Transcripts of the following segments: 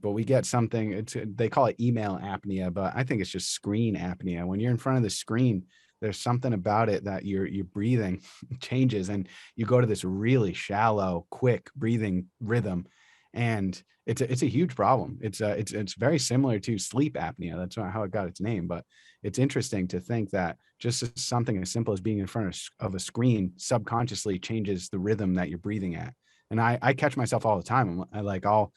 But we get something, they call it email apnea, but I think it's just screen apnea. When you're in front of the screen, there's something about it that your breathing changes, and you go to this really shallow, quick breathing rhythm. And it's a huge problem. It's very similar to sleep apnea. That's not how it got its name, but it's interesting to think that just something as simple as being in front of a screen subconsciously changes the rhythm that you're breathing at. And I catch myself all the time. I'll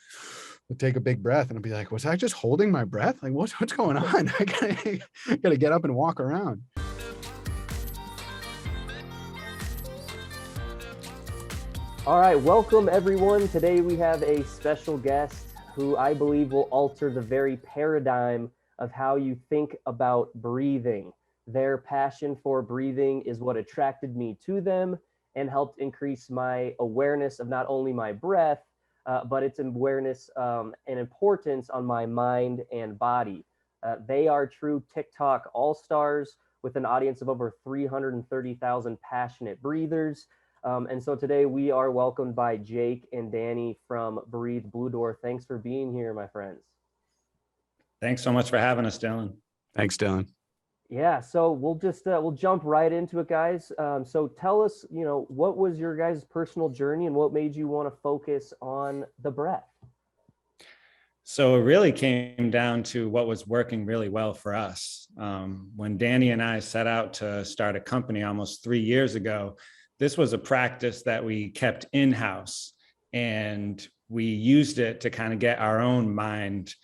take a big breath and I'll be like, was I just holding my breath? Like, what's going on? I gotta get up and walk around. All right, welcome everyone. Today we have a special guest who I believe will alter the very paradigm of how you think about breathing. Their passion for breathing is what attracted me to them and helped increase my awareness of not only my breath, but its awareness and importance on my mind and body. They are true TikTok all-stars with an audience of over 330,000 passionate breathers. And so today we are welcomed by Jake and Danny from Breathe Blue Door. Thanks for being here, my friends. Thanks so much for having us, Dylan. Thanks, Dylan. Yeah, so we'll jump right into it, guys. So tell us, what was your guys' personal journey and what made you want to focus on the breath? So it really came down to what was working really well for us. When Danny and I set out to start a company almost 3 years ago, this was a practice that we kept in-house, and we used it to kind of get our own mind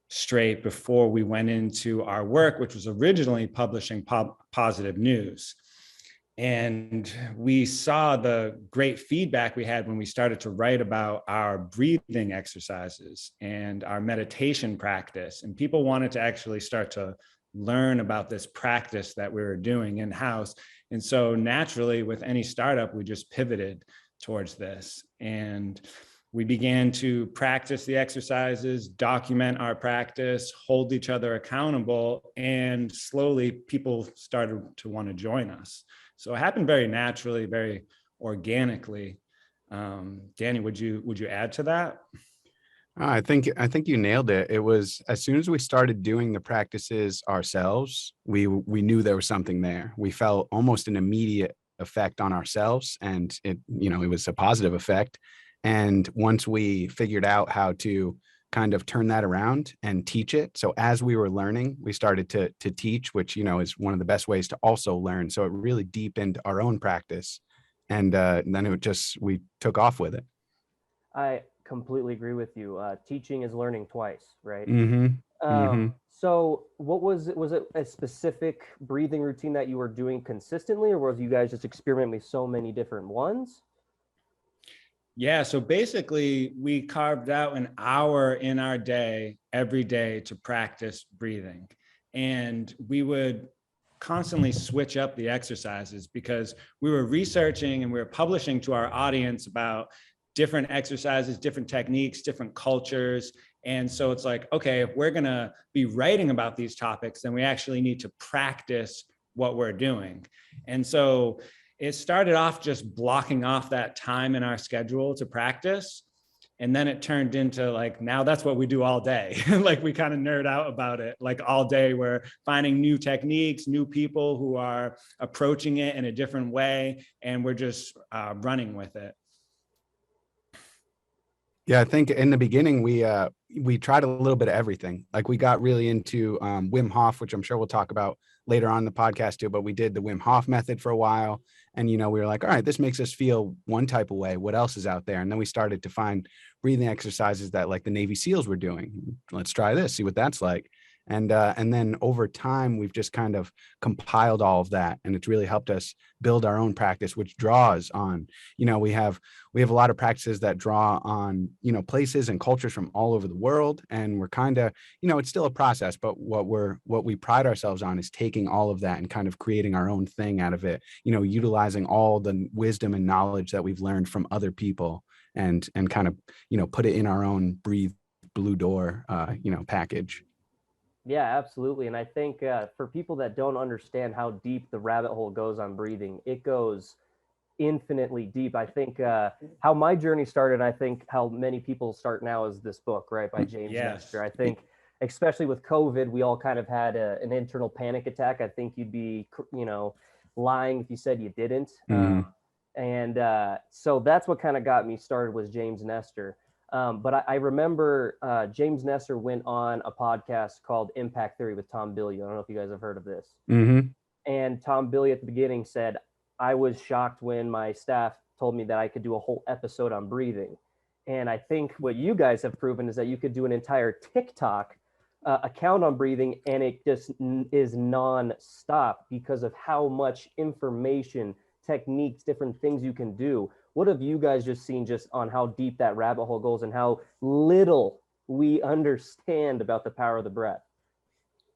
straight before we went into our work, which was originally publishing positive news. And we saw the great feedback we had when we started to write about our breathing exercises and our meditation practice. And people wanted to actually start to learn about this practice that we were doing in-house. And so naturally, with any startup, we just pivoted towards this. And we began to practice the exercises, document our practice, hold each other accountable, and slowly people started to want to join us. So it happened very naturally, very organically. Danny, would you add to that? I think you nailed it. It was as soon as we started doing the practices ourselves, we knew there was something there. We felt almost an immediate effect on ourselves, and it was a positive effect. And once we figured out how to kind of turn that around and teach it, so as we were learning, we started to teach, which is one of the best ways to also learn. So it really deepened our own practice, and then we took off with it. I completely agree with you. Teaching is learning twice, right? So what was it a specific breathing routine that you were doing consistently, or was you guys just experimenting with so many different ones? Yeah, so basically we carved out an hour in our day every day to practice breathing. And we would constantly switch up the exercises because we were researching and we were publishing to our audience about different exercises, different techniques, different cultures. And so it's like, okay, if we're going to be writing about these topics, then we actually need to practice what we're doing. And so it started off just blocking off that time in our schedule to practice. And then it turned into like, now that's what we do all day. Like we kind of nerd out about it. Like all day we're finding new techniques, new people who are approaching it in a different way. And we're just running with it. Yeah, I think in the beginning we tried a little bit of everything. Like we got really into Wim Hof, which I'm sure we'll talk about later on in the podcast too. But we did the Wim Hof method for a while, and we were like, all right, this makes us feel one type of way. What else is out there? And then we started to find breathing exercises that like the Navy SEALs were doing. Let's try this, see what that's like. And then over time, we've just kind of compiled all of that, and it's really helped us build our own practice, which draws on, we have a lot of practices that draw on, places and cultures from all over the world. And we're kind of, it's still a process, but what we pride ourselves on is taking all of that and kind of creating our own thing out of it, utilizing all the wisdom and knowledge that we've learned from other people and kind of, put it in our own Breathe Blue Door, package. Yeah, absolutely. And I think for people that don't understand how deep the rabbit hole goes on breathing, it goes infinitely deep. I think how my journey started, I think how many people start now is this book, right, by James Yes. Nestor. I think, especially with COVID, we all kind of had an internal panic attack. I think you'd be, lying if you said you didn't. Mhm. And so that's what kind of got me started was James Nestor. But I remember James Nestor went on a podcast called Impact Theory with Tom Bilyeu. I don't know if you guys have heard of this. Mhm. And Tom Bilyeu at the beginning said, I was shocked when my staff told me that I could do a whole episode on breathing. And I think what you guys have proven is that you could do an entire TikTok account on breathing, and it just is non-stop because of how much information, techniques, different things you can do. What have you guys just seen just on how deep that rabbit hole goes and how little we understand about the power of the breath?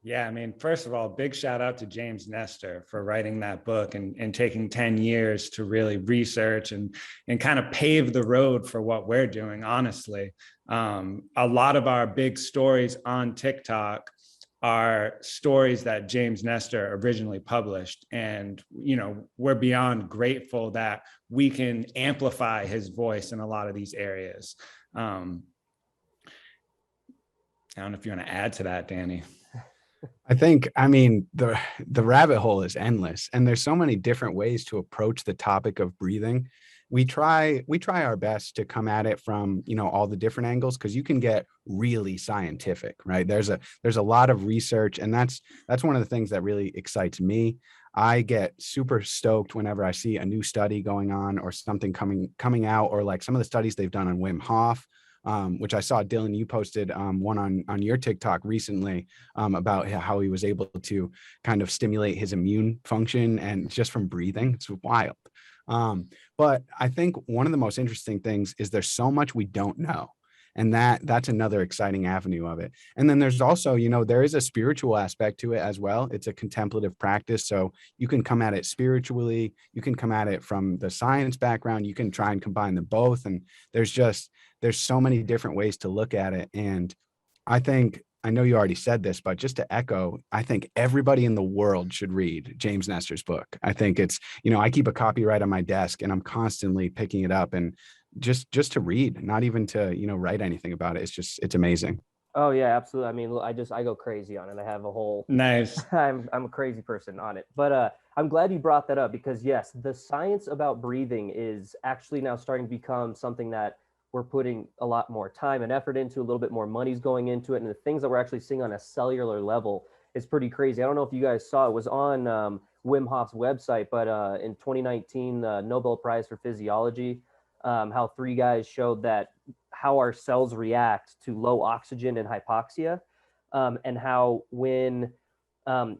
Yeah, I mean, first of all, big shout out to James Nestor for writing that book and taking 10 years to really research and kind of pave the road for what we're doing, honestly. A lot of our big stories on TikTok are stories that James Nestor originally published. And, we're beyond grateful that we can amplify his voice in a lot of these areas. I don't know if you want to add to that, Danny. I mean, the rabbit hole is endless, and there's so many different ways to approach the topic of breathing. We try our best to come at it from, all the different angles, because you can get really scientific, right? There's a lot of research, and that's one of the things that really excites me. I get super stoked whenever I see a new study going on or something coming out, or like some of the studies they've done on Wim Hof, which I saw, Dylan, you posted one on your TikTok recently, about how he was able to kind of stimulate his immune function and just from breathing. It's wild. But I think one of the most interesting things is there's so much we don't know. And that's another exciting avenue of it. And then there's also, there is a spiritual aspect to it as well. It's a contemplative practice. So you can come at it spiritually, you can come at it from the science background, you can try and combine them both. And there's so many different ways to look at it. And I know you already said this, but just to echo, I think everybody in the world should read James Nestor's book. I think it's, I keep a copy right on my desk and I'm constantly picking it up and just to read, not even to, write anything about it. It's amazing. Oh yeah, absolutely. I mean, I go crazy on it. I have a whole Nice. I'm a crazy person on it. But I'm glad you brought that up because yes, the science about breathing is actually now starting to become something that we're putting a lot more time and effort into, a little bit more money's going into it, and the things that we're actually seeing on a cellular level is pretty crazy. I don't know if you guys saw it was on Wim Hof's website, but in 2019, the Nobel Prize for Physiology, how three guys showed that how our cells react to low oxygen and hypoxia, and how when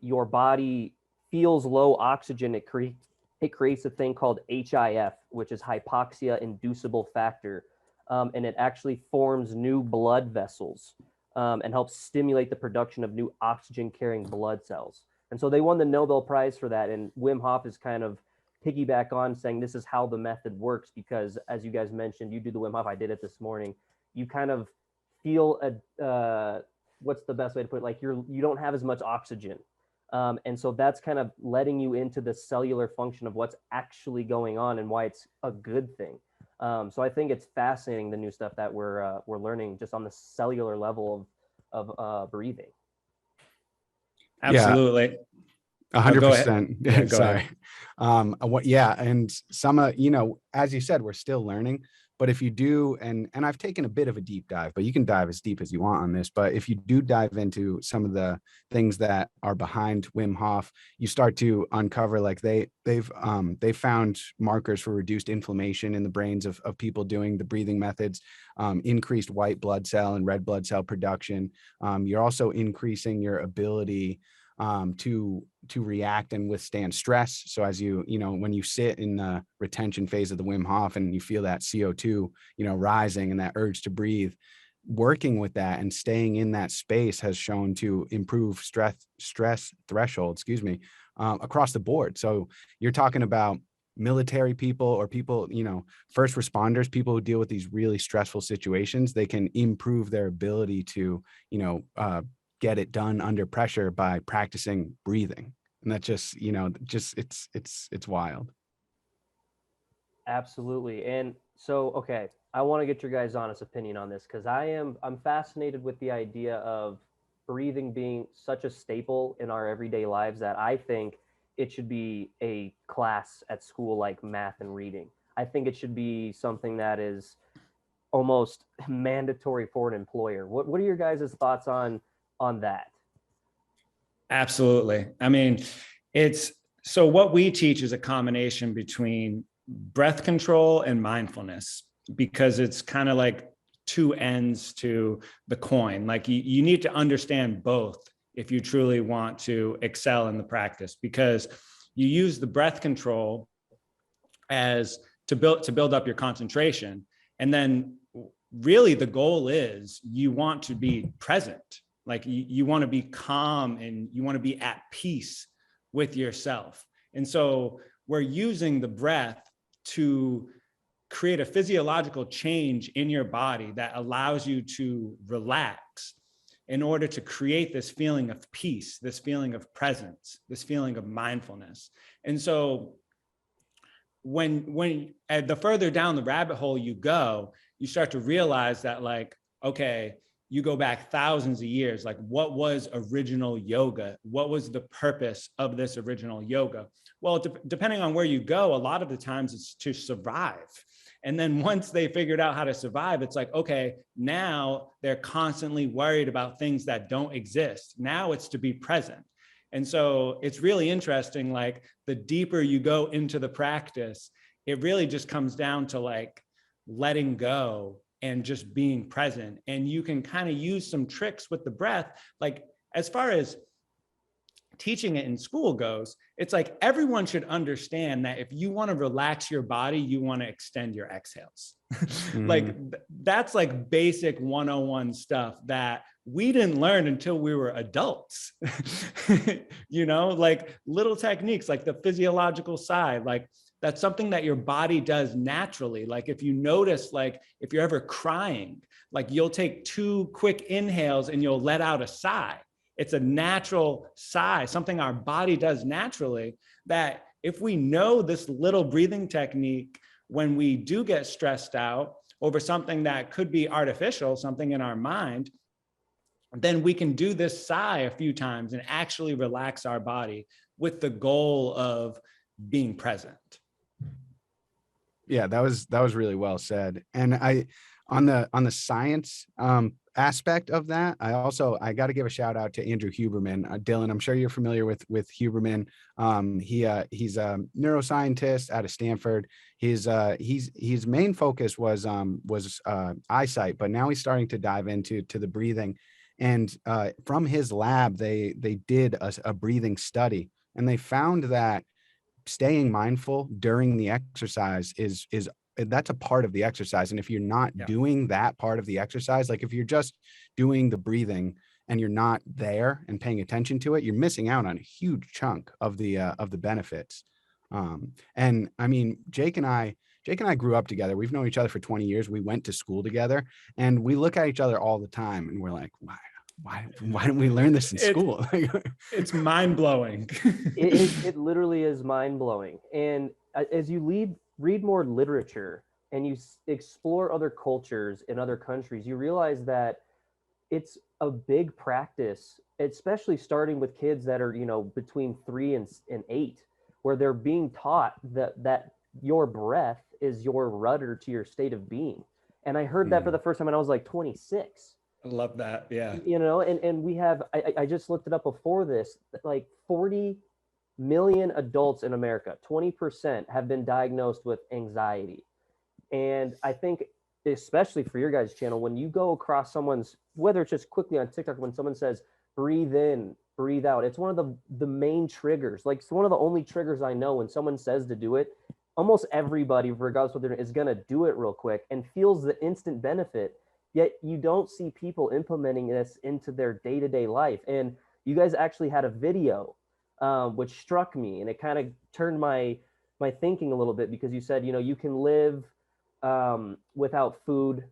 your body feels low oxygen, it creates a thing called HIF, which is hypoxia inducible factor, and it actually forms new blood vessels and helps stimulate the production of new oxygen carrying blood cells. And so they won the Nobel Prize for that. And Wim Hof is kind of piggyback on saying this is how the method works because, as you guys mentioned, you do the Wim Hof. I did it this morning. You kind of feel what's the best way to put it? Like you don't have as much oxygen. And so that's kind of letting you into the cellular function of what's actually going on and why it's a good thing. So I think it's fascinating, the new stuff that we're learning just on the cellular level of breathing. Absolutely. Yeah, Oh, go ahead. 100%. Yeah, go Sorry. ahead. Yeah. And some, as you said, we're still learning, but if you do, and I've taken a bit of a deep dive, but you can dive as deep as you want on this. But if you do dive into some of the things that are behind Wim Hof, you start to uncover, like they've found markers for reduced inflammation in the brains of people doing the breathing methods, increased white blood cell and red blood cell production. You're also increasing your ability to react and withstand stress. So as when you sit in the retention phase of the Wim Hof and you feel that CO2, rising and that urge to breathe, working with that and staying in that space has shown to improve stress threshold, across the board. So you're talking about military people or people, first responders, people who deal with these really stressful situations, they can improve their ability to, get it done under pressure by practicing breathing. And that's just, it's wild. Absolutely. And so, okay, I want to get your guys' honest opinion on this because I'm fascinated with the idea of breathing being such a staple in our everyday lives that I think it should be a class at school like math and reading. I think it should be something that is almost mandatory for an employer. What are your guys' thoughts on that? Absolutely. I mean, it's so what we teach is a combination between breath control and mindfulness, because it's kind of like two ends to the coin. Like you need to understand both if you truly want to excel in the practice, because you use the breath control as to build up your concentration. And then really the goal is you want to be present. Like you want to be calm and you want to be at peace with yourself. And so we're using the breath to create a physiological change in your body that allows you to relax in order to create this feeling of peace, this feeling of presence, this feeling of mindfulness. And so when the further down the rabbit hole you go, you start to realize that, like, okay, you go back thousands of years, like what was original yoga? What was the purpose of this original yoga? Well, depending on where you go, a lot of the times it's to survive. And then once they figured out how to survive, it's like, okay, now they're constantly worried about things that don't exist. Now it's to be present. And so it's really interesting, like the deeper you go into the practice, it really just comes down to like letting go and just being present. And you can kind of use some tricks with the breath. Like as far as teaching it in school goes, it's like everyone should understand that if you want to relax your body, you want to extend your exhales. Like that's like basic 101 stuff that we didn't learn until we were adults. You know, like little techniques like the physiological side, like that's something that your body does naturally. Like if you notice, like if you're ever crying, like you'll take 2 quick inhales and you'll let out a sigh. It's a natural sigh, something our body does naturally, that if we know this little breathing technique, when we do get stressed out over something that could be artificial, something in our mind, then we can do this sigh a few times and actually relax our body with the goal of being present. Yeah, that was really well said. And on the science aspect of that, I got to give a shout out to Andrew Huberman. Dylan, I'm sure you're familiar with Huberman. He's a neuroscientist out of Stanford. His main focus was eyesight, but now he's starting to dive into the breathing. And from his lab, they did a breathing study, and they found that staying mindful during the exercise is that's a part of the exercise. And if you're not doing that part of the exercise, like if you're just doing the breathing and you're not there and paying attention to it, you're missing out on a huge chunk of the benefits. And I mean, Jake and I grew up together. We've known each other for 20 years. We went to school together, and we look at each other all the time and we're like, why didn't we learn this in school? It's mind-blowing. It literally is mind-blowing. And as you read more literature and you explore other cultures in other countries, you realize that it's a big practice, especially starting with kids that are, between 3 and 8, where they're being taught that your breath is your rudder to your state of being. And I heard that for the first time when I was like 26. I love that. Yeah. And we have, I just looked it up before this, like 40 million adults in America, 20% have been diagnosed with anxiety. And I think, especially for your guys' channel, when you go across someone's, whether it's just quickly on TikTok, when someone says, breathe in, breathe out, it's one of the main triggers. Like it's one of the only triggers I know when someone says to do it, almost everybody, regardless of what they're doing, is going to do it real quick and feels the instant benefit. Yet you don't see people implementing this into their day-to-day life. And you guys actually had a video, which struck me, and it kind of turned my thinking a little bit, because you said, you can live without food,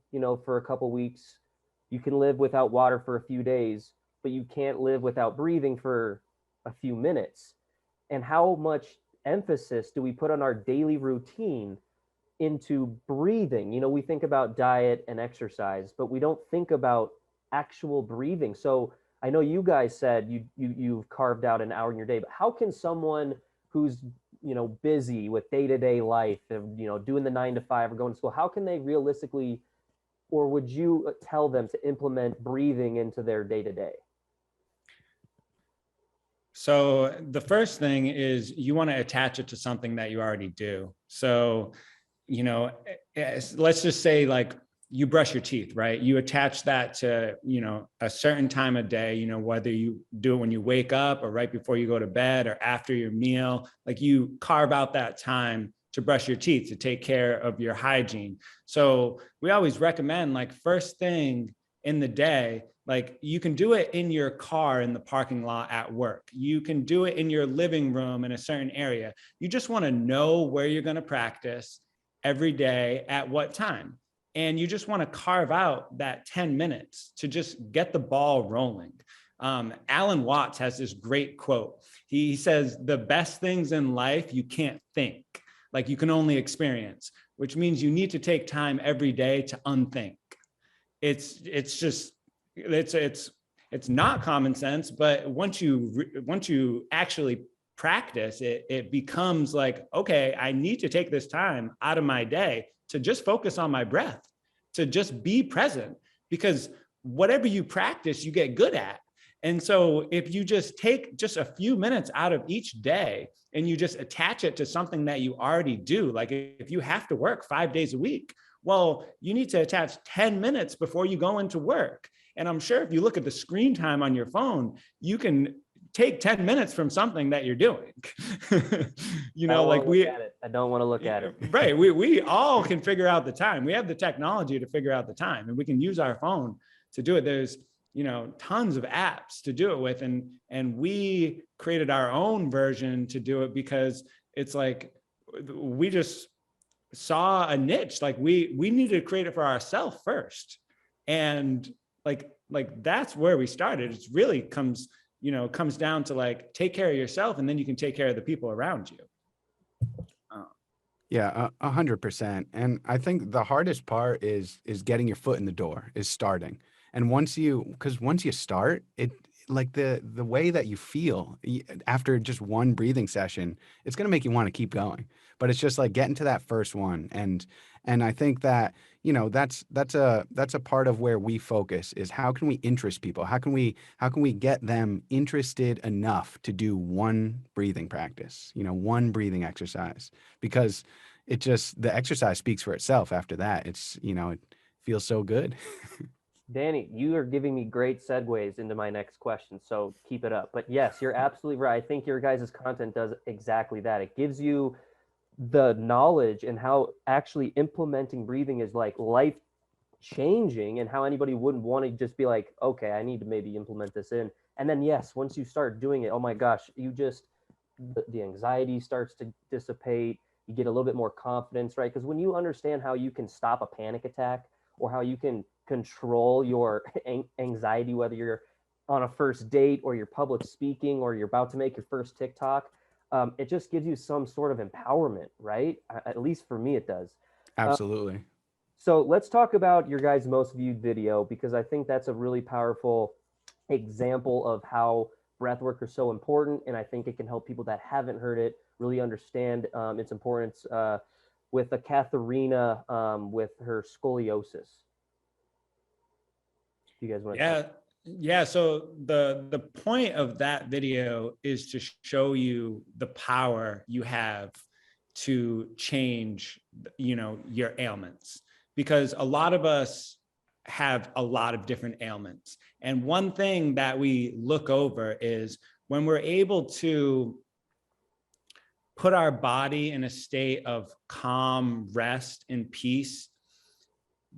for a couple weeks. You can live without water for a few days, but you can't live without breathing for a few minutes. And how much emphasis do we put on our daily routine into breathing. You know, we think about diet and exercise, but we don't think about actual breathing. So I know you guys said you've carved out an hour in your day, but how can someone who's, you know, busy with day-to-day life and, you know, doing the 9 to 5 or going to school, how can they realistically, or would you tell them to implement breathing into their day-to-day? So the first thing is you want to attach it to something that you already do. So, you know, let's just say like you brush your teeth, right? You attach that to, you know, a certain time of day, you know, whether you do it when you wake up or right before you go to bed or after your meal, like you carve out that time to brush your teeth, to take care of your hygiene. So we always recommend like first thing in the day, like you can do it in your car in the parking lot at work. You can do it in your living room in a certain area. You just want to know where you're going to practice every day at what time. And you just want to carve out that 10 minutes to just get the ball rolling. Alan Watts has this great quote. He says, the best things in life you can't think, like you can only experience, which means you need to take time every day to unthink. It's not common sense, but once you actually practice it, it becomes like, okay, I need to take this time out of my day to just focus on my breath, to just be present, because whatever you practice, you get good at. And so if you just take just a few minutes out of each day and you just attach it to something that you already do, like if you have to work 5 days a week, well, you need to attach 10 minutes before you go into work. And I'm sure if you look at the screen time on your phone, you can take 10 minutes from something that you're doing. You know, like I don't want to look at it. Right. We all can figure out the time. We have the technology to figure out the time, and we can use our phone to do it. There's, you know, tons of apps to do it with. And we created our own version to do it because it's like, we just saw a niche, like we needed to create it for ourselves first. And like that's where we started. It's really comes down to like, take care of yourself and then you can take care of the people around you. Yeah, 100%. And I think the hardest part is getting your foot in the door, is starting. And once you start it, like the way that you feel after just one breathing session, it's going to make you want to keep going. But it's just like getting to that first one. And I think that, you know, that's a part of where we focus, is how can we interest people? How can we get them interested enough to do one breathing practice, you know, one breathing exercise? Because the exercise speaks for itself after that. It's, you know, it feels so good. Danny, you are giving me great segues into my next question, so keep it up. But yes, you're absolutely right. I think your guys' content does exactly that. It gives you the knowledge and how actually implementing breathing is like life changing, and how anybody wouldn't want to just be like, okay, I need to maybe implement this in. And then, yes, once you start doing it, oh my gosh, the anxiety starts to dissipate. You get a little bit more confidence, right? Because when you understand how you can stop a panic attack, or how you can control your anxiety, whether you're on a first date or you're public speaking or you're about to make your first TikTok, it just gives you some sort of empowerment, right? At least for me, it does. Absolutely. So let's talk about your guys' most viewed video, because I think that's a really powerful example of how breathwork is so important. And I think it can help people that haven't heard it really understand its importance with a Katharina with her scoliosis. Do you guys want to? Yeah. So the point of that video is to show you the power you have to change, you know, your ailments, because a lot of us have a lot of different ailments. And one thing that we look over is when we're able to put our body in a state of calm, rest, and peace,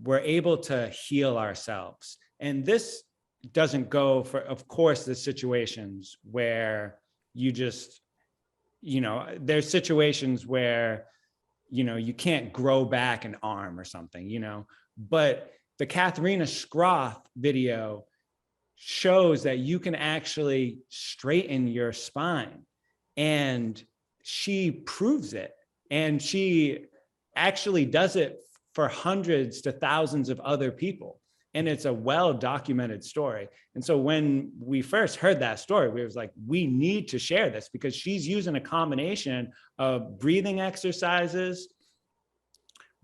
we're able to heal ourselves. And this doesn't go for, of course, the situations where you just, you know, there's situations where, you know, you can't grow back an arm or something, you know, but the Katharina Scroth video shows that you can actually straighten your spine, and she proves it. And she actually does it for hundreds to thousands of other people. And it's a well-documented story. And so when we first heard that story, we was like, we need to share this, because she's using a combination of breathing exercises,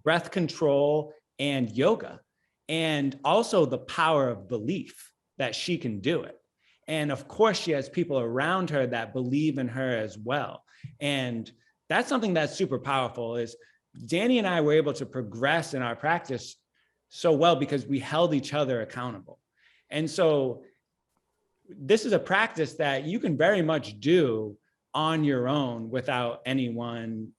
breath control, and yoga, and also the power of belief that she can do it. And of course, she has people around her that believe in her as well. And that's something that's super powerful. Is Danny and I were able to progress in our practice so well because we held each other accountable. And so this is a practice that you can very much do on your own without anyone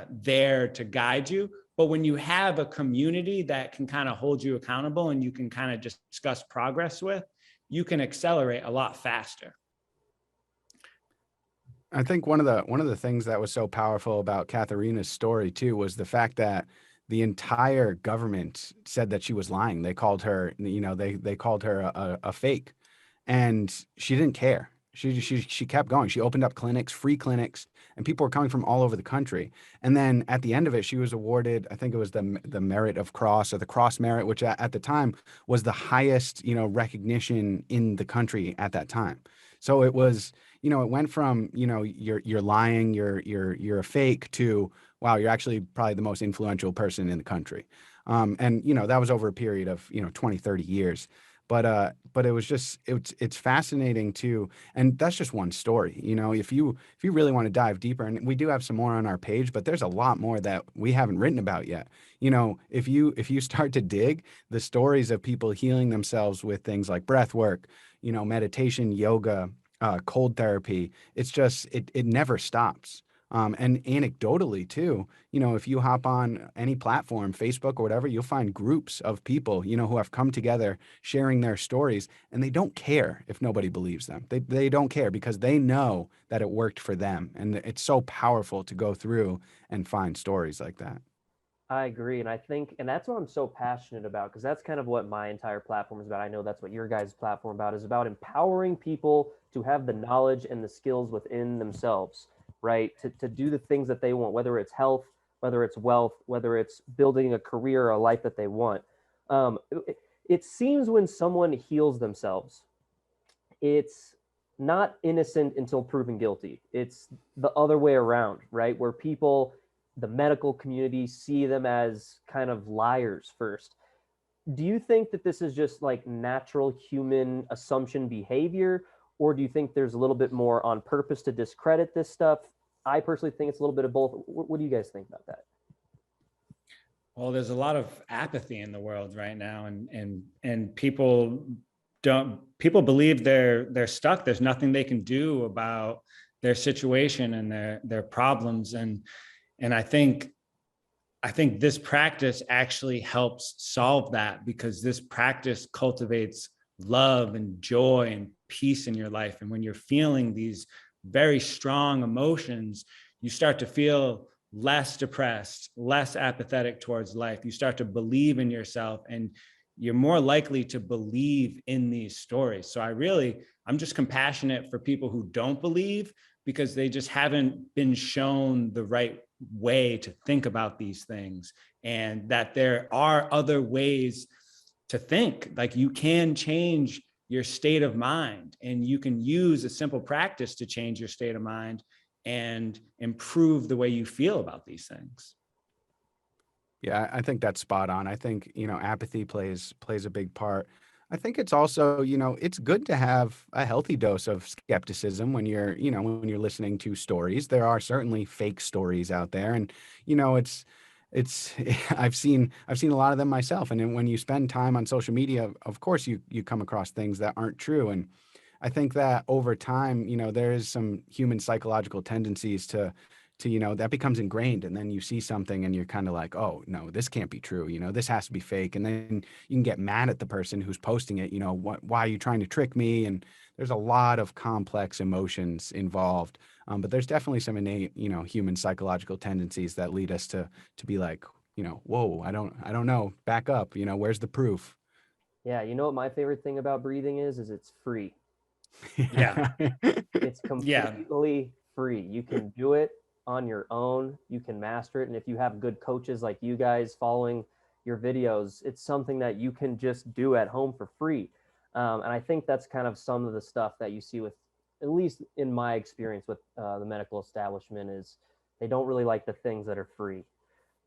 there to guide you. But when you have a community that can kind of hold you accountable and you can kind of discuss progress with, you can accelerate a lot faster. I think one of the things that was so powerful about Katharina's story too was the fact that the entire government said that she was lying. They called her, they called her a fake, and she didn't care. She kept going. She opened up clinics, free clinics, and people were coming from all over the country. And then at the end of it, she was awarded, I think it was the Merit of Cross, or the Cross Merit, which at the time was the highest, recognition in the country at that time. So it was, it went from, you're lying, you're a fake, to, wow, you're actually probably the most influential person in the country. And, that was over a period of, 20, 30 years. But it was just, it's fascinating too. And that's just one story. If you really want to dive deeper, and we do have some more on our page, but there's a lot more that we haven't written about yet. If you start to dig the stories of people healing themselves with things like breath work, meditation, yoga, cold therapy, it's just, it never stops. And anecdotally too, if you hop on any platform, Facebook or whatever, you'll find groups of people, who have come together sharing their stories, and they don't care if nobody believes them. They don't care, because they know that it worked for them. And it's so powerful to go through and find stories like that. I agree. And I think, and that's what I'm so passionate about, because that's kind of what my entire platform is about. I know that's what your guys' platform about is about empowering people to have the knowledge and the skills within themselves, right? To do the things that they want, whether it's health, whether it's wealth, whether it's building a career or a life that they want. It seems when someone heals themselves, it's not innocent until proven guilty. It's the other way around, right? Where people, the medical community, see them as kind of liars first. Do you think that this is just like natural human assumption behavior, or do you think there's a little bit more on purpose to discredit this stuff? I personally think it's a little bit of both. What do you guys think about that? Well, there's a lot of apathy in the world right now, and people believe they're stuck. There's nothing they can do about their situation and their problems. And I think this practice actually helps solve that, because this practice cultivates love and joy and peace in your life. And when you're feeling these very strong emotions, you start to feel less depressed, less apathetic towards life. You start to believe in yourself, and you're more likely to believe in these stories. So I'm just compassionate for people who don't believe, because they just haven't been shown the right way to think about these things, and that there are other ways to think. Like, you can change your state of mind, and you can use a simple practice to change your state of mind and improve the way you feel about these things. Yeah, I think that's spot on. I think, apathy plays a big part. I think it's also, it's good to have a healthy dose of skepticism when when you're listening to stories. There are certainly fake stories out there, and it's I've seen a lot of them myself. And then when you spend time on social media, of course you come across things that aren't true. And I think that over time, there is some human psychological tendencies to that becomes ingrained, and then you see something and you're kind of like, oh no, this can't be true, this has to be fake. And then you can get mad at the person who's posting it, why are you trying to trick me? And there's a lot of complex emotions involved. But there's definitely some innate, human psychological tendencies that lead us to be like, whoa, I don't know, back up, where's the proof? Yeah, you know what my favorite thing about breathing is it's free. Yeah. It's Yeah. completely free. You can do it on your own, you can master it. And if you have good coaches like you guys following your videos, it's something that you can just do at home for free. And I think that's kind of some of the stuff that you see with, at least in my experience with the medical establishment, is they don't really like the things that are free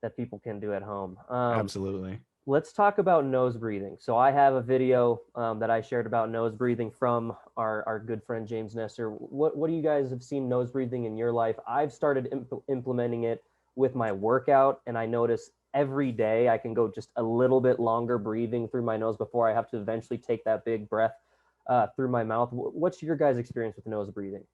that people can do at home. Absolutely. Let's talk about nose breathing. So I have a video that I shared about nose breathing from our good friend James Nestor. What do you guys have seen nose breathing in your life? I've started implementing it with my workout, and I notice every day I can go just a little bit longer breathing through my nose before I have to eventually take that big breath through my mouth. What's your guys' experience with nose breathing?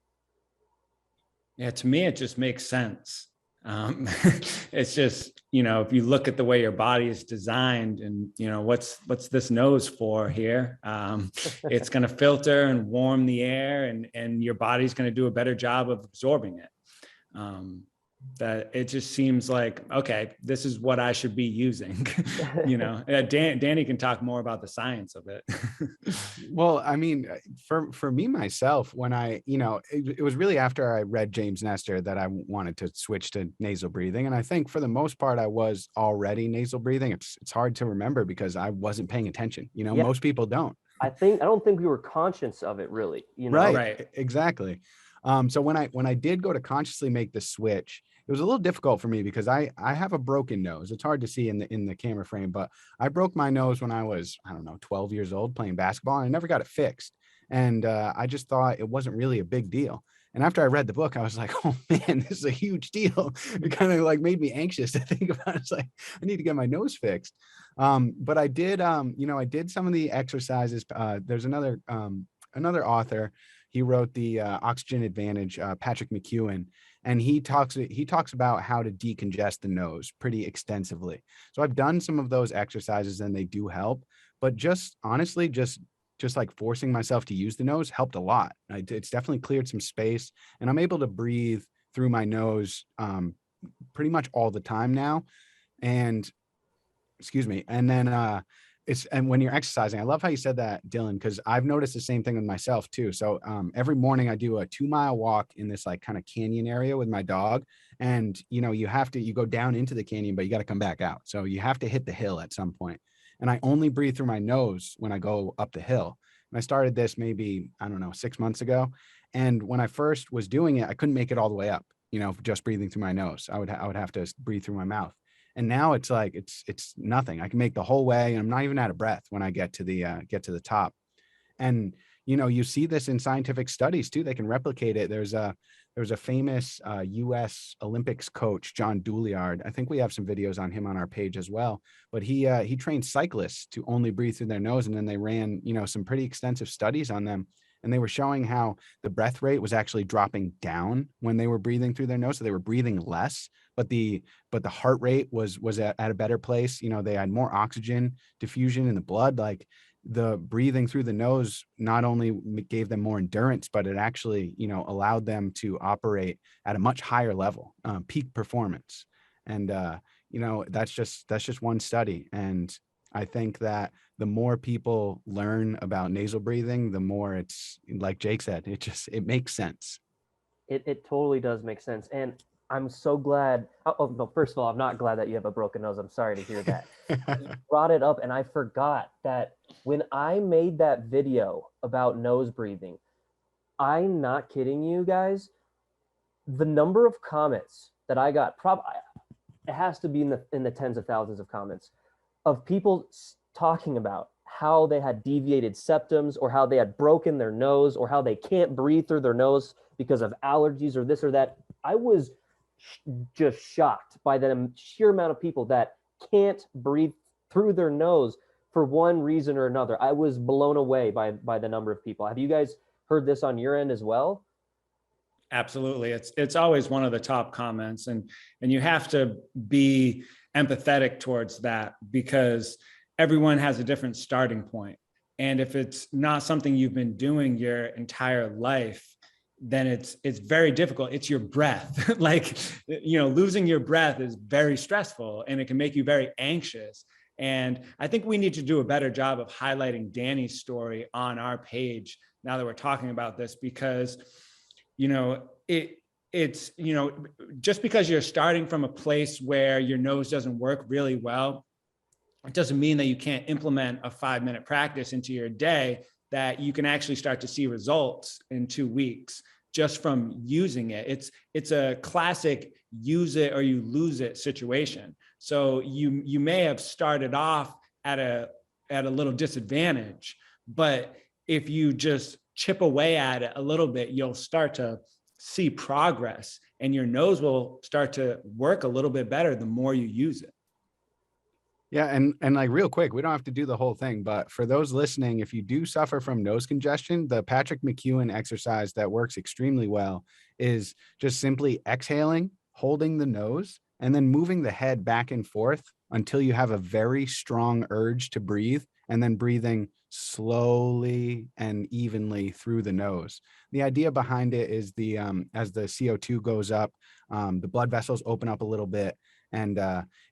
Yeah, to me, it just makes sense. It's just, if you look at the way your body is designed and, what's this nose for here? It's going to filter and warm the air, and your body's going to do a better job of absorbing it. That it just seems like, okay, this is what I should be using. Danny can talk more about the science of it. Well, I mean, for me myself, when it was really after I read James Nestor that I wanted to switch to nasal breathing. And I think for the most part, I was already nasal breathing. It's hard to remember because I wasn't paying attention. Yeah. Most people don't. I don't think we were conscious of it really. Right. Exactly. So when I did go to consciously make the switch, it was a little difficult for me because I have a broken nose. It's hard to see in the camera frame, but I broke my nose when I was, I don't know, 12 years old playing basketball, and I never got it fixed. And I just thought it wasn't really a big deal. And after I read the book, I was like, oh man, this is a huge deal. It kind of like made me anxious to think about it. It's like, I need to get my nose fixed. But I did, I did some of the exercises. There's another author. He wrote the Oxygen Advantage, Patrick McEwen, and he talks about how to decongest the nose pretty extensively. So I've done some of those exercises and they do help, but just honestly, just like forcing myself to use the nose helped a lot. It's definitely cleared some space, and I'm able to breathe through my nose pretty much all the time now. And excuse me. And then and when you're exercising, I love how you said that, Dylan, because I've noticed the same thing with myself too. So every morning I do a 2-mile walk in this like kind of canyon area with my dog. And, you go down into the canyon, but you got to come back out. So you have to hit the hill at some point. And I only breathe through my nose when I go up the hill. And I started this maybe, I don't know, 6 months ago. And when I first was doing it, I couldn't make it all the way up, just breathing through my nose. I would have to breathe through my mouth. And now it's like, it's nothing. I can make the whole way, and I'm not even out of breath when I get to the top. And, you see this in scientific studies too. They can replicate it. There's a famous US Olympics coach, John Douliard. I think we have some videos on him on our page as well, but he trained cyclists to only breathe through their nose. And then they ran, some pretty extensive studies on them. And they were showing how the breath rate was actually dropping down when they were breathing through their nose. So they were breathing less, but the heart rate was at a better place. They had more oxygen diffusion in the blood. Like the breathing through the nose not only gave them more endurance, but it actually, allowed them to operate at a much higher level, peak performance. And, that's just one study. And I think that the more people learn about nasal breathing, the more it's like Jake said, it makes sense. It totally does make sense. And I'm so glad. Oh, no, first of all, I'm not glad that you have a broken nose. I'm sorry to hear that. You brought it up, and I forgot that when I made that video about nose breathing, I'm not kidding you guys, the number of comments that I got, it has to be in the tens of thousands of comments of people talking about how they had deviated septums, or how they had broken their nose, or how they can't breathe through their nose because of allergies or this or that. I was just shocked by the sheer amount of people that can't breathe through their nose for one reason or another. I was blown away by the number of people. Have you guys heard this on your end as well? Absolutely. It's always one of the top comments, and you have to be empathetic towards that, because everyone has a different starting point. And if it's not something you've been doing your entire life, then it's very difficult. It's your breath. Like, losing your breath is very stressful, and it can make you very anxious. And I think we need to do a better job of highlighting Danny's story on our page now that we're talking about this, because, it's, you know, just because you're starting from a place where your nose doesn't work really well, it doesn't mean that you can't implement a 5-minute practice into your day, that you can actually start to see results in 2 weeks just from using it. It's a classic use it or you lose it situation. So you may have started off at a little disadvantage, but if you just chip away at it a little bit, you'll start to see progress and your nose will start to work a little bit better the more you use it. Yeah, and like real quick, we don't have to do the whole thing, but for those listening, if you do suffer from nose congestion, the Patrick McEwen exercise that works extremely well is just simply exhaling, holding the nose, and then moving the head back and forth until you have a very strong urge to breathe, and then breathing slowly and evenly through the nose. The idea behind it is the as the CO2 goes up, the blood vessels open up a little bit, and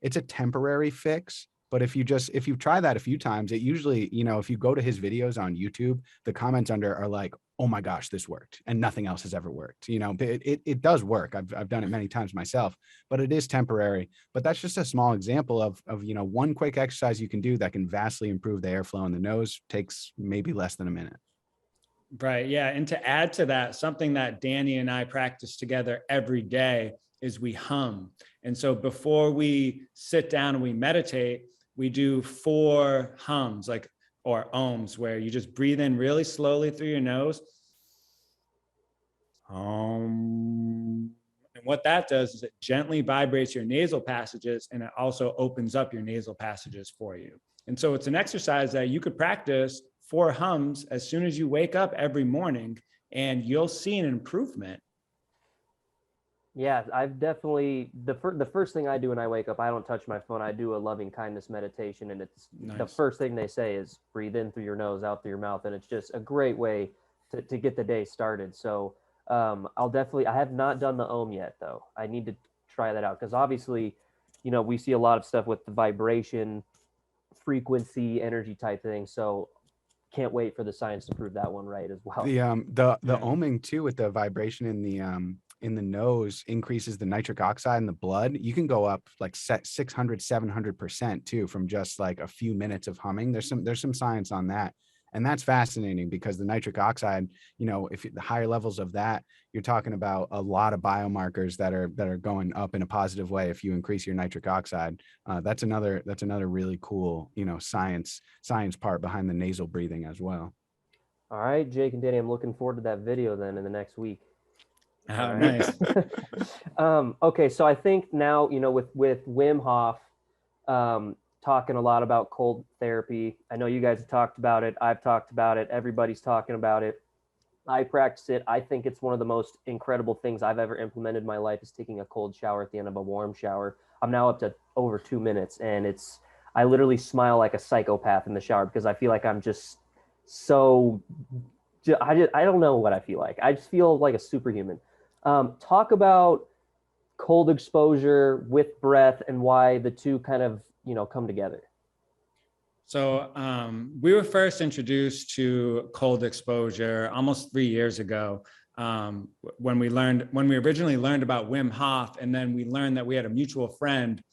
it's a temporary fix. But if you try that a few times, it usually, you know, if you go to his videos on YouTube, the comments under are like, oh my gosh, this worked, and nothing else has ever worked. You know, it does work. I've done it many times myself, but it is temporary. But that's just a small example of you know, one quick exercise you can do that can vastly improve the airflow in the nose. Takes maybe less than a minute. Right. Yeah. And to add to that, something that Danny and I practice together every day is we hum. And so before we sit down and we meditate, we do 4 hums, like, or ohms, where you just breathe in really slowly through your nose. And what that does is it gently vibrates your nasal passages, and it also opens up your nasal passages for you. And so it's an exercise that you could practice 4 hums as soon as you wake up every morning, and you'll see an improvement. Yeah, I've definitely, the first thing I do when I wake up, I don't touch my phone. I do a loving kindness meditation, and it's Nice. the first thing they say is breathe in through your nose, out through your mouth, and it's just a great way to get the day started. So I have not done the Om yet, though. I need to try that out because obviously, you know, we see a lot of stuff with the vibration, frequency, energy type thing. So can't wait for the science to prove that one right as well. The oming too, with the vibration in the nose, increases the nitric oxide in the blood. You can go up like 600, 700% too from just like a few minutes of humming. There's some science on that. And that's fascinating because the nitric oxide, you know, if the higher levels of that, you're talking about a lot of biomarkers that are going up in a positive way. If you increase your nitric oxide, that's another really cool, you know, science part behind the nasal breathing as well. All right, Jake and Danny, I'm looking forward to that video then in the next week. Oh, Right. nice. Okay, so I think now, you know, with Wim Hof, talking a lot about cold therapy. I know you guys have talked about it. I've talked about it. Everybody's talking about it. I practice it. I think it's one of the most incredible things I've ever implemented in my life is taking a cold shower at the end of a warm shower. I'm now up to over 2 minutes, and I literally smile like a psychopath in the shower because I feel like I'm just so, I don't know what I feel like. I just feel like a superhuman. Talk about cold exposure with breath and why the two kind of, you know, come together. So we were first introduced to cold exposure almost 3 years ago, when we originally learned about Wim Hof, and then we learned that we had a mutual friend,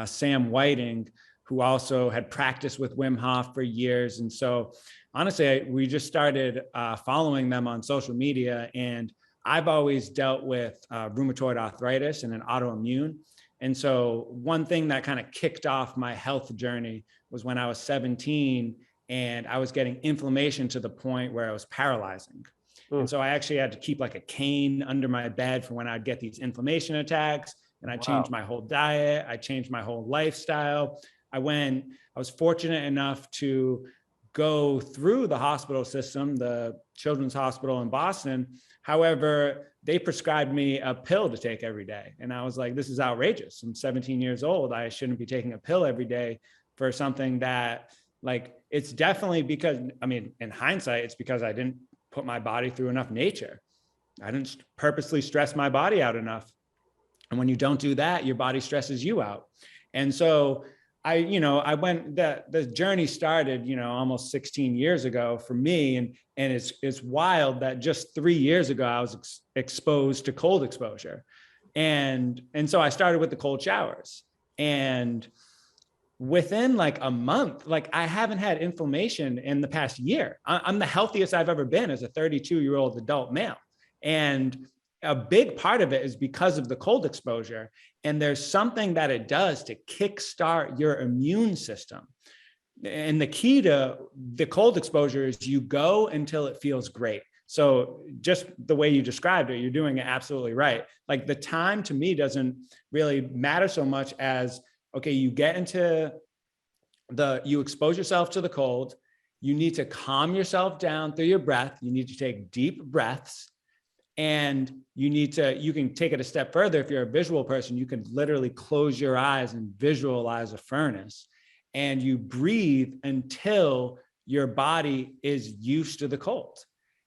Sam Whiting, who also had practiced with Wim Hof for years. And so honestly, we just started following them on social media, and I've always dealt with rheumatoid arthritis and an autoimmune. And so one thing that kind of kicked off my health journey was when I was 17 and I was getting inflammation to the point where I was paralyzing. And so I actually had to keep like a cane under my bed for when I'd get these inflammation attacks. And I changed my whole diet. I changed my whole lifestyle. I was fortunate enough to go through the hospital system, the Children's Hospital in Boston. However, they prescribed me a pill to take every day. And I was like, this is outrageous. I'm 17 years old. I shouldn't be taking a pill every day for something that, like, it's definitely because, I mean, in hindsight, it's because I didn't put my body through enough nature. I didn't purposely stress my body out enough. And when you don't do that, your body stresses you out. And so I went, the journey started, almost 16 years ago for me. And it's wild that just 3 years ago, I was exposed to cold exposure. And so I started with the cold showers, and within like a month, like I haven't had inflammation in the past year. I'm the healthiest I've ever been as a 32-year-old adult male. And a big part of it is because of the cold exposure. And there's something that it does to kickstart your immune system. And the key to the cold exposure is you go until it feels great. So just the way you described it, you're doing it absolutely right. Like the time to me doesn't really matter so much as, okay, you get into you expose yourself to the cold. You need to calm yourself down through your breath. You need to take deep breaths. And you can take it a step further. If you're a visual person, you can literally close your eyes and visualize a furnace, and you breathe until your body is used to the cold.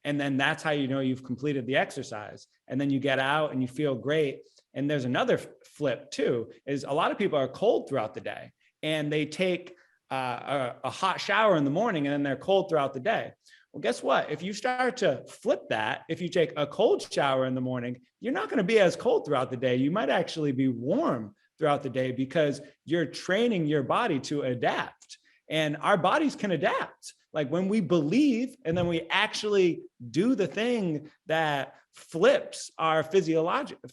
And then that's how you know you've completed the exercise. And then you get out and you feel great. And there's another flip too, is a lot of people are cold throughout the day, and they take a hot shower in the morning, and then they're cold throughout the day. Well, guess what? If you start to flip that, if you take a cold shower in the morning, you're not going to be as cold throughout the day. You might actually be warm throughout the day because you're training your body to adapt. And our bodies can adapt. Like when we believe and then we actually do the thing that flips our physiological,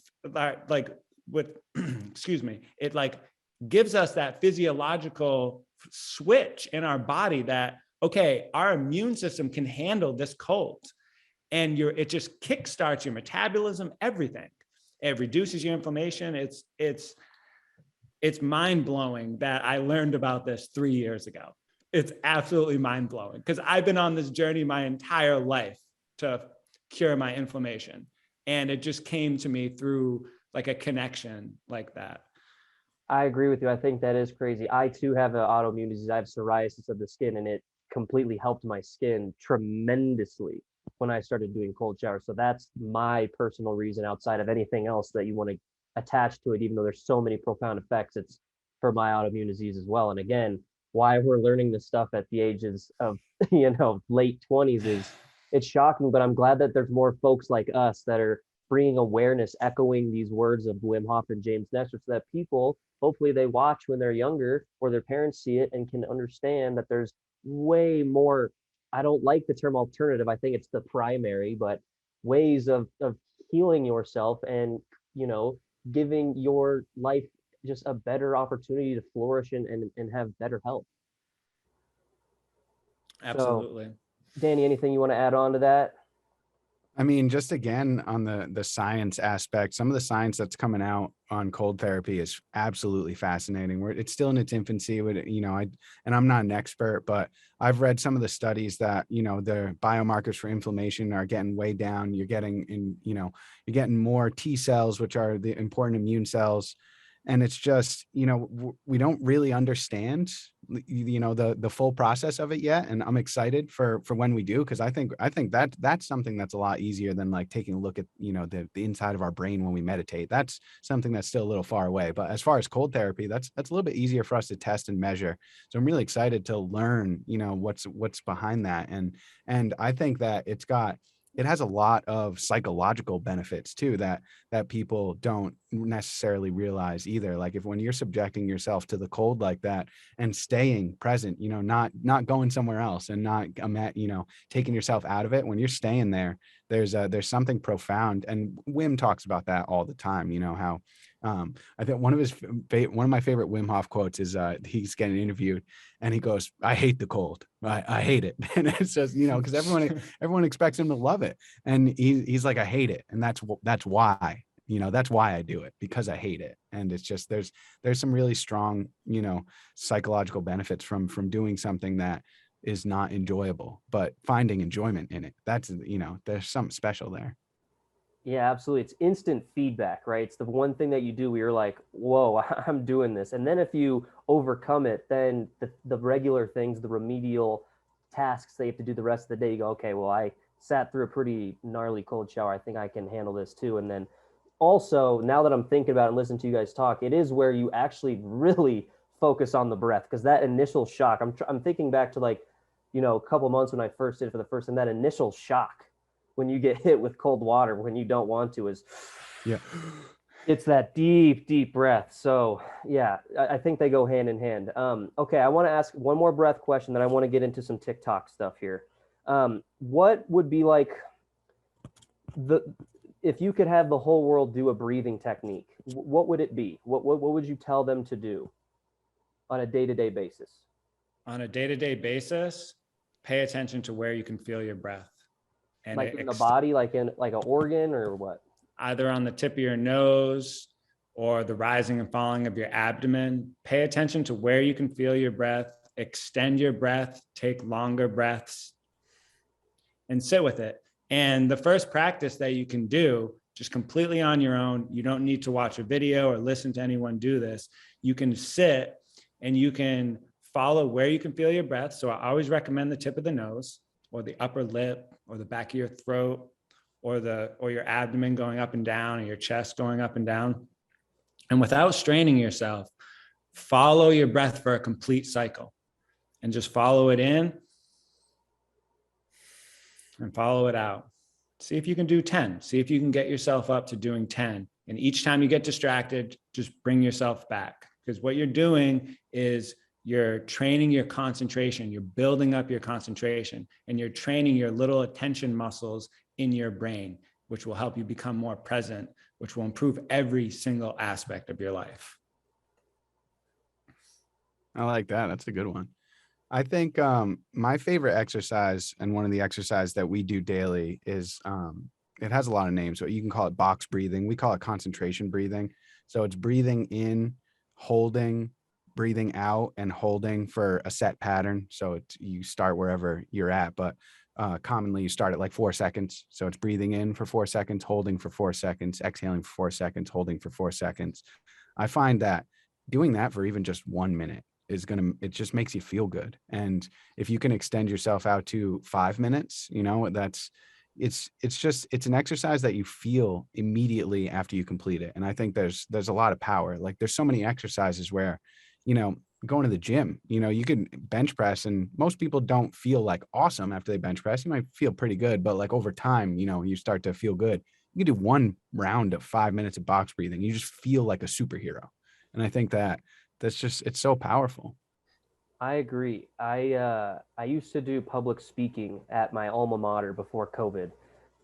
like with, excuse me, it like gives us that physiological switch in our body that, okay, our immune system can handle this cold, and it just kickstarts your metabolism, everything. It reduces your inflammation. It's mind blowing that I learned about this 3 years ago. It's absolutely mind blowing because I've been on this journey my entire life to cure my inflammation. And it just came to me through like a connection like that. I agree with you. I think that is crazy. I too have an autoimmune disease. I have psoriasis of the skin, and it completely helped my skin tremendously when I started doing cold showers. So that's my personal reason outside of anything else that you want to attach to it, even though there's so many profound effects. It's for my autoimmune disease as well. And again, why we're learning this stuff at the ages of, late 20s is it's shocking, but I'm glad that there's more folks like us that are bringing awareness, echoing these words of Wim Hof and James Nestor, so that people, hopefully they watch when they're younger or their parents see it and can understand that there's way more. I don't like the term alternative. I think it's the primary, but ways of healing yourself and, giving your life just a better opportunity to flourish and have better health. Absolutely. So, Danny, anything you want to add on to that? I mean, just again on the science aspect, some of the science that's coming out on cold therapy is absolutely fascinating. It's still in its infancy, but and I'm not an expert, but I've read some of the studies that the biomarkers for inflammation are getting way down. You're getting more T cells, which are the important immune cells. And it's just, we don't really understand, the full process of it yet. And I'm excited for when we do, because I think that's something that's a lot easier than like taking a look at, the inside of our brain when we meditate. That's something that's still a little far away. But as far as cold therapy, that's a little bit easier for us to test and measure. So I'm really excited to learn, what's behind that. And I think that it has a lot of psychological benefits too that people don't necessarily realize either. Like when you're subjecting yourself to the cold like that and staying present, not going somewhere else and not taking yourself out of it, when you're staying there, there's something profound. And Wim talks about that all the time, how I think one of my favorite Wim Hof quotes is he's getting interviewed and he goes, "I hate the cold. I hate it." And it's just, because everyone expects him to love it. And he's like, "I hate it." And that's why, that's why I do it, because I hate it. And it's just, there's some really strong, psychological benefits from doing something that is not enjoyable, but finding enjoyment in it. That's, there's something special there. Yeah, absolutely. It's instant feedback, right? It's the one thing that you do where you're like, whoa, I'm doing this. And then if you overcome it, then the regular things, the remedial tasks they have to do the rest of the day, you go, okay, well, I sat through a pretty gnarly cold shower. I think I can handle this too. And then also, now that I'm thinking about it and listening to you guys talk, it is where you actually really focus on the breath, because that initial shock, I'm thinking back to like, a couple months when I first did it for the first time, that initial shock when you get hit with cold water when you don't want to is, Yeah. it's that deep, deep breath. So yeah, I think they go hand in hand. Okay, I want to ask one more breath question, then I want to get into some TikTok stuff here. What would be like the if you could have the whole world do a breathing technique, what would it be? What would you tell them to do on a day-to-day basis? On a day-to-day basis, pay attention to where you can feel your breath. And like in the body, like in like an organ, or what? Either on the tip of your nose or the rising and falling of your abdomen. Pay attention to where you can feel your breath, extend your breath, take longer breaths, and sit with it. And the first practice that you can do just completely on your own, you don't need to watch a video or listen to anyone do this. You can sit and you can follow where you can feel your breath. So I always recommend the tip of the nose or the upper lip or the back of your throat or your abdomen going up and down, or your chest going up and down. And without straining yourself, follow your breath for a complete cycle and just follow it in and follow it out. See if you can do 10. See if you can get yourself up to doing 10. And each time you get distracted, just bring yourself back. Because what you're doing is you're training your concentration, you're building up your concentration, and you're training your little attention muscles in your brain, which will help you become more present, which will improve every single aspect of your life. I like that. That's a good one. I think my favorite exercise, and one of the exercises that we do daily, is it has a lot of names. So you can call it box breathing. We call it concentration breathing. So it's breathing in, holding, breathing out, and holding for a set pattern. So you start wherever you're at, but commonly you start at like 4 seconds. So it's breathing in for 4 seconds, holding for 4 seconds, exhaling for 4 seconds, holding for 4 seconds. I find that doing that for even just 1 minute it just makes you feel good. And if you can extend yourself out to 5 minutes, it's an exercise that you feel immediately after you complete it. And I think there's a lot of power. Like there's so many exercises where, going to the gym, you can bench press, and most people don't feel like awesome after they bench press. You might feel pretty good, but like over time, you start to feel good. You can do 1 round of 5 minutes of box breathing. You just feel like a superhero. And I think it's so powerful. I agree. I used to do public speaking at my alma mater before COVID,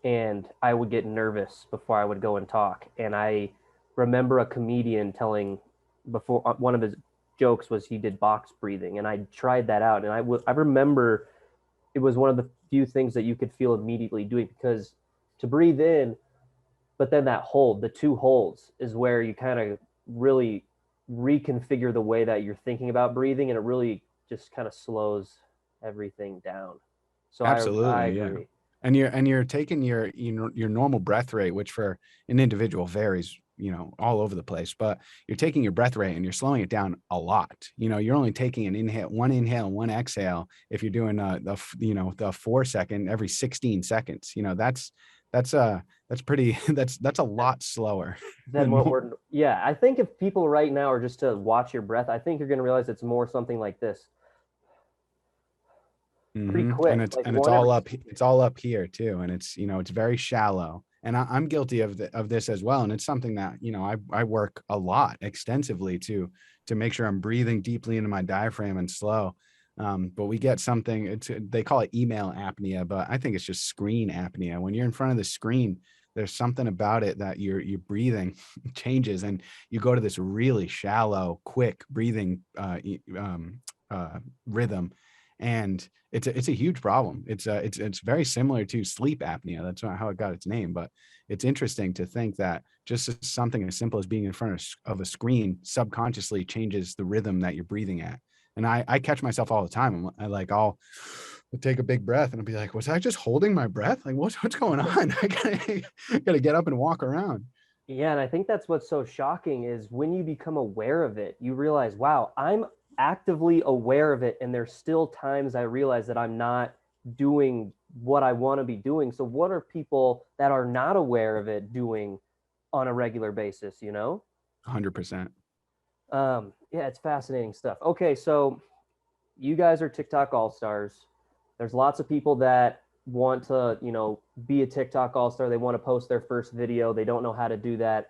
and I would get nervous before I would go and talk. And I remember a comedian telling before one of his jokes was he did box breathing, and I tried that out. And I remember it was one of the few things that you could feel immediately doing, because to breathe in, but then that hold, the 2 holds, is where you kind of really reconfigure the way that you're thinking about breathing, and it really just kind of slows everything down. So Absolutely, I agree. Yeah. And you're taking your normal breath rate, which for an individual varies, all over the place, but you're taking your breath rate and you're slowing it down a lot. You're only taking one inhale, one exhale. If you're doing the 4 second every 16 seconds, that's pretty, that's a lot slower Than what yeah. I think if people right now are just to watch your breath, I think you're going to realize it's more something like this. Pretty quick. And it's all up here too. And it's very shallow. And I'm guilty of this as well. And it's something that, I work a lot extensively to make sure I'm breathing deeply into my diaphragm and slow. But we get something, they call it email apnea, but I think it's just screen apnea. When you're in front of the screen, there's something about it that your breathing changes, and you go to this really shallow, quick breathing rhythm. And it's a huge problem. It's very similar to sleep apnea. That's not how it got its name, but it's interesting to think that just something as simple as being in front of a screen subconsciously changes the rhythm that you're breathing at. And I catch myself all the time. I'll take a big breath and I'll be like, was I just holding my breath? Like what's going on? I gotta get up and walk around. Yeah, and I think that's what's so shocking is when you become aware of it, you realize, wow, I'm actively aware of it, and there's still times I realize that I'm not doing what I want to be doing. So what are people that are not aware of it doing on a regular basis, 100%. Yeah, it's fascinating stuff. Okay, so you guys are TikTok all stars. There's lots of people that want to, be a TikTok all star. They want to post their first video. They don't know how to do that.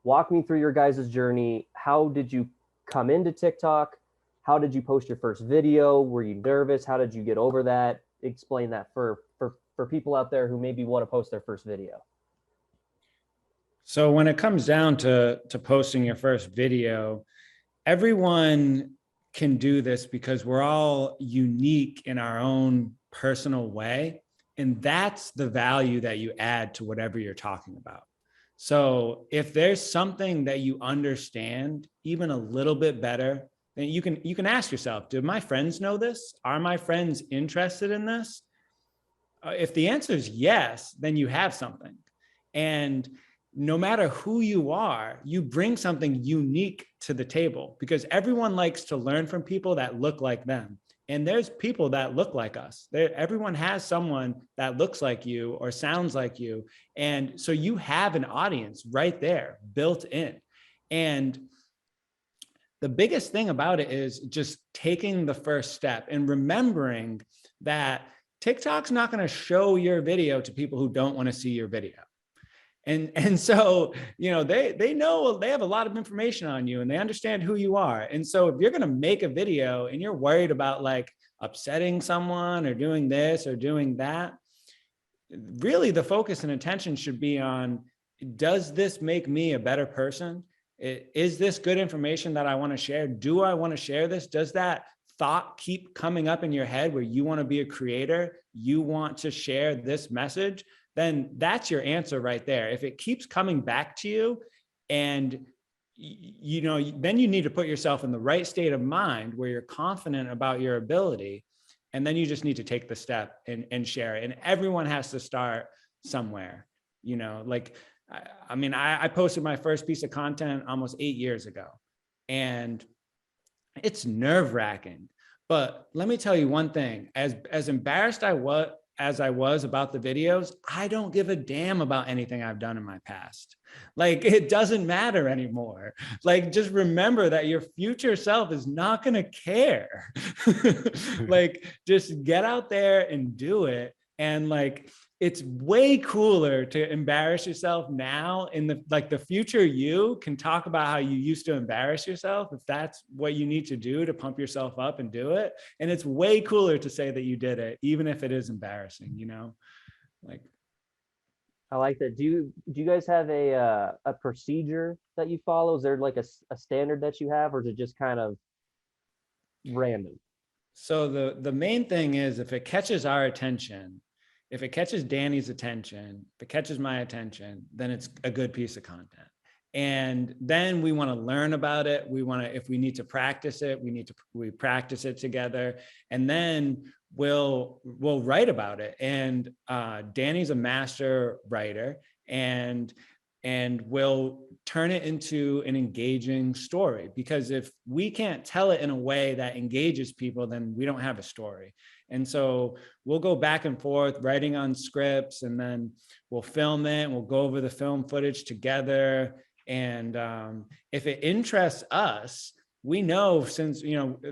Walk me through your guys' journey. How did you come into TikTok? How did you post your first video? Were you nervous? How did you get over that? Explain that for people out there who maybe want to post their first video. So when it comes down to posting your first video, everyone can do this because we're all unique in our own personal way. And that's the value that you add to whatever you're talking about. So if there's something that you understand even a little bit better, then you can ask yourself, do my friends know this? Are my friends interested in this? If the answer is yes, then you have something. And no matter who you are, you bring something unique to the table because everyone likes to learn from people that look like them. And there's people that look like us. Everyone has someone that looks like you or sounds like you. And so you have an audience right there built in. And the biggest thing about it is just taking the first step and remembering that TikTok's not going to show your video to people who don't want to see your video. And so, they know they have a lot of information on you and they understand who you are. And so if you're going to make a video and you're worried about like upsetting someone or doing this or doing that, really the focus and attention should be on, does this make me a better person? Is this good information that I want to share? Do I want to share this? Does that thought keep coming up in your head where you want to be a creator? You want to share this message? Then that's your answer right there. If it keeps coming back to you and then you need to put yourself in the right state of mind where you're confident about your ability. And then you just need to take the step and share it. And everyone has to start somewhere, I posted my first piece of content almost 8 years ago, and it's nerve-wracking. But let me tell you one thing, as embarrassed as I was about the videos, I don't give a damn about anything I've done in my past. Like, it doesn't matter anymore. Like, just remember that your future self is not going to care. Like, just get out there and do it. And like, it's way cooler to embarrass yourself now. In the future you can talk about how you used to embarrass yourself, if that's what you need to do to pump yourself up and do it. And it's way cooler to say that you did it, even if it is embarrassing, like. I like that. Do you guys have a procedure that you follow? Is there like a standard that you have, or is it just kind of random? So the main thing is, if it catches our attention, if it catches Danny's attention, if it catches my attention, then it's a good piece of content. And then we want to learn about it. If we need to practice it, we practice it together. And then we'll write about it. And Danny's a master writer, and we'll turn it into an engaging story, because if we can't tell it in a way that engages people, then we don't have a story. And so we'll go back and forth writing on scripts, and then we'll film it and we'll go over the film footage together. And if it interests us, we know, since,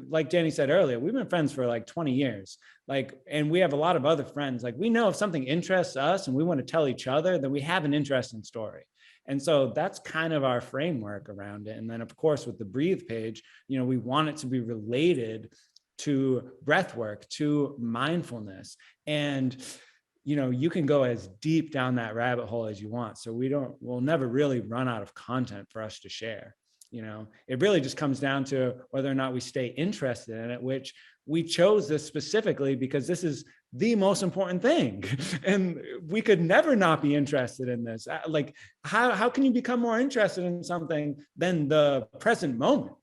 like Danny said earlier, we've been friends for like 20 years, and we have a lot of other friends. Like, we know if something interests us and we want to tell each other, then we have an interesting story. And so that's kind of our framework around it. And then, of course, with the Breathe page, we want it to be related to breath work, to mindfulness. And, you can go as deep down that rabbit hole as you want. So we'll never really run out of content for us to share. It really just comes down to whether or not we stay interested in it, which we chose this specifically because this is the most important thing. And we could never not be interested in this. Like, how can you become more interested in something than the present moment?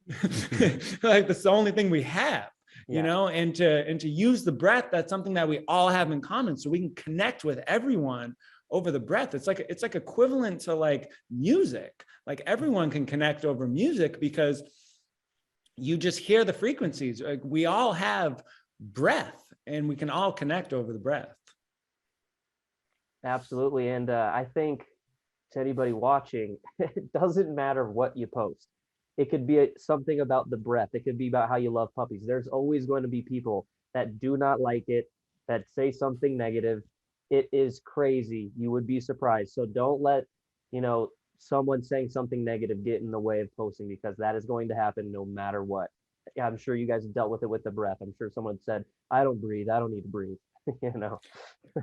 Like, that's the only thing we have. Yeah. And to use the breath, that's something that we all have in common, so we can connect with everyone over the breath. It's like equivalent to like music. Like, everyone can connect over music because you just hear the frequencies. Like, we all have breath and we can all connect over the breath. Absolutely. And I think, to anybody watching, it doesn't matter what you post. It could be something about the breath. It could be about how you love puppies. There's always going to be people that do not like it, that say something negative. It is crazy. You would be surprised. So don't let, you know, someone saying something negative get in the way of posting, because that is going to happen no matter what. Yeah, I'm sure you guys have dealt with it with the breath. I'm sure someone said, I don't breathe. I don't need to breathe. You know?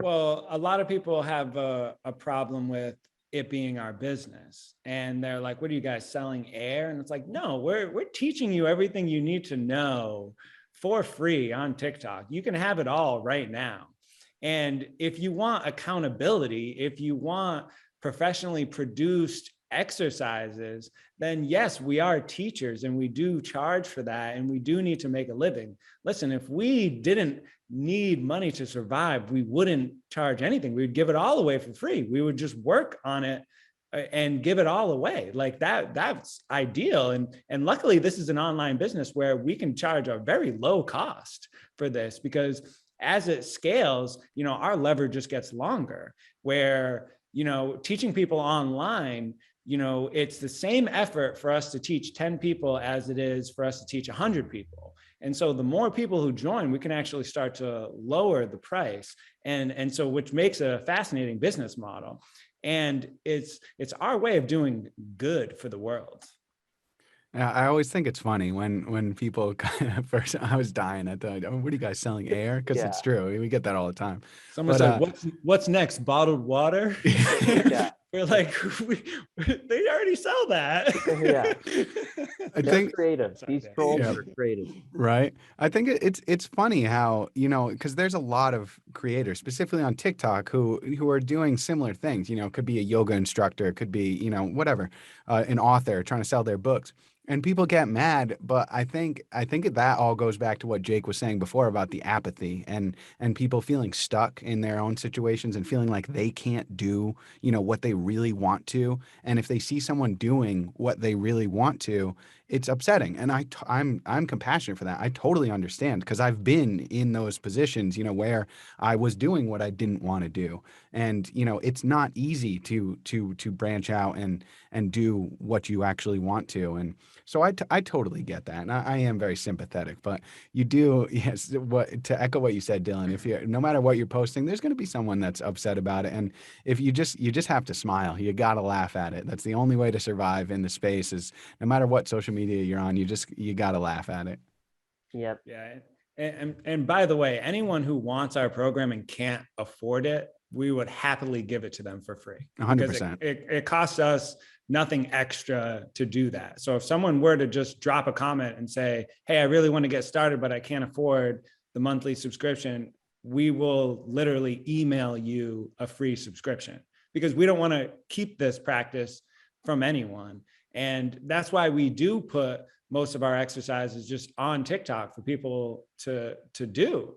Well, a lot of people have a problem with it being our business, and they're like, what are you guys selling air? And it's like, no, we're teaching you everything you need to know for free on TikTok. You can have it all right now. And if you want accountability, if you want professionally produced exercises, then yes, we are teachers and we do charge for that, and we do need to make a living. Listen, if we didn't need money to survive, we wouldn't charge anything. We would give it all away for free. We would just work on it and give it all away. Like that's ideal. And luckily this is an online business where we can charge a very low cost for this, because as it scales, you know, our lever just gets longer, where, you know, teaching people online, you know, it's the same effort for us to teach 10 people as it is for us to teach 100 people. And so the more people who join, we can actually start to lower the price. And so, which makes it a fascinating business model. And it's our way of doing good for the world. Yeah, I always think it's funny when people first, I was dying. I thought, oh, what are you guys selling, air? Because Yeah. it's true. We get that all the time. Someone's But like, what's next? Bottled water? Yeah. We're like, they already sell that. Yeah. I They're think, creative. Sorry, These Dan. trolls yeah, are creative. right. I think it's funny how, you know, because there's a lot of creators, specifically on TikTok, who are doing similar things. You know, it could be a yoga instructor, it could be, you know, whatever, an author trying to sell their books. And people get mad, but I think that all goes back to what Jake was saying before about the apathy and people feeling stuck in their own situations and feeling like they can't do, you know, what they really want to. And if they see someone doing what they really want to, it's upsetting. And I'm compassionate for that. I totally understand, because I've been in those positions, you know, where I was doing what I didn't want to do. And, you know, it's not easy to branch out and do what you actually want to. And so I totally get that. And I am very sympathetic, but you do, yes, what, to echo what you said, Dylan, if you, no matter what you're posting, there's going to be someone that's upset about it. And if you just have to smile, you got to laugh at it. That's the only way to survive in the space, is no matter what social media you're on, you got to laugh at it. Yep. Yeah. And by the way, anyone who wants our program and can't afford it, we would happily give it to them for free. 100%. It costs us nothing extra to do that. So if someone were to just drop a comment and say, hey, I really want to get started, but I can't afford the monthly subscription, we will literally email you a free subscription, because we don't want to keep this practice from anyone. And that's why we do put most of our exercises just on TikTok for people to do.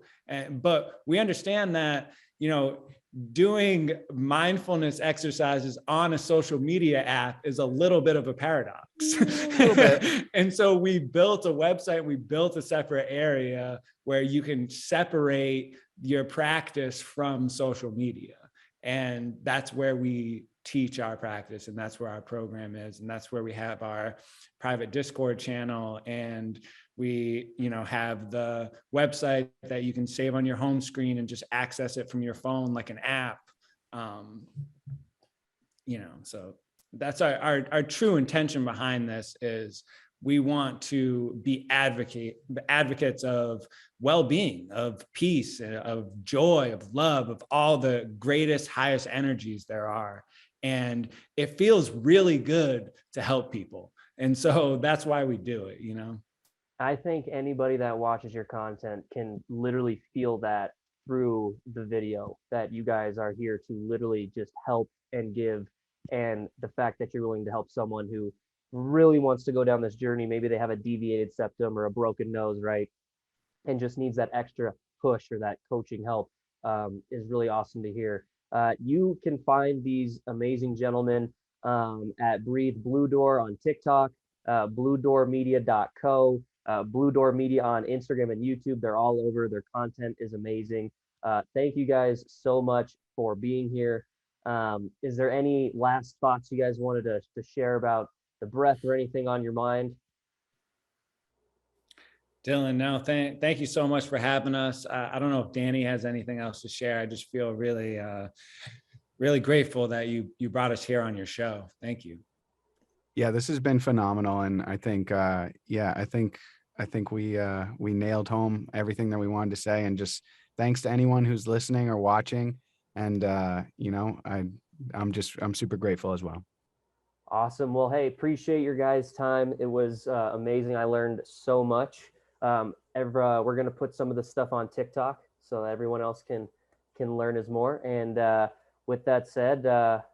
But we understand that, you know, doing mindfulness exercises on a social media app is a little bit of a paradox. And so we built a website, we built a separate area where you can separate your practice from social media. And that's where we teach our practice, and that's where our program is, and that's where we have our private Discord channel, and we, you know, have the website that you can save on your home screen and just access it from your phone like an app. You know, so that's our true intention behind this, is we want to be advocates of well-being, of peace, of joy, of love, of all the greatest, highest energies there are. And it feels really good to help people. And so that's why we do it, you know? I think anybody that watches your content can literally feel that through the video, that you guys are here to literally just help and give. And the fact that you're willing to help someone who really wants to go down this journey, maybe they have a deviated septum or a broken nose, right? And just needs that extra push or that coaching help, is really awesome to hear. You can find these amazing gentlemen at Breathe Blue Door on TikTok, bluedoormedia.co, Blue Door Media on Instagram and YouTube. They're all over. Their content is amazing. Thank you guys so much for being here. Is there any last thoughts you guys wanted to share about the breath or anything on your mind? Dylan, no, thank you so much for having us. I don't know if Danny has anything else to share. I just feel really, really grateful that you brought us here on your show. Thank you. Yeah, this has been phenomenal. And I think, I think we nailed home everything that we wanted to say. And just thanks to anyone who's listening or watching. And, you know, I'm super grateful as well. Awesome. Well, hey, appreciate your guys' time. It was amazing. I learned so much. We're gonna put some of the stuff on TikTok so that everyone else can learn as more. And with that said,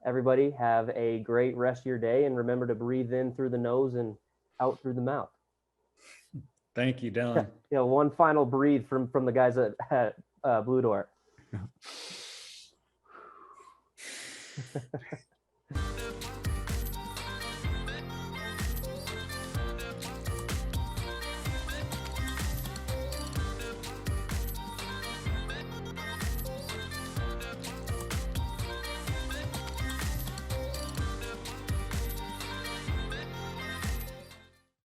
everybody have a great rest of your day, and remember to breathe in through the nose and out through the mouth. Thank you, Dylan. Yeah, one final breathe from the guys at Blue Door.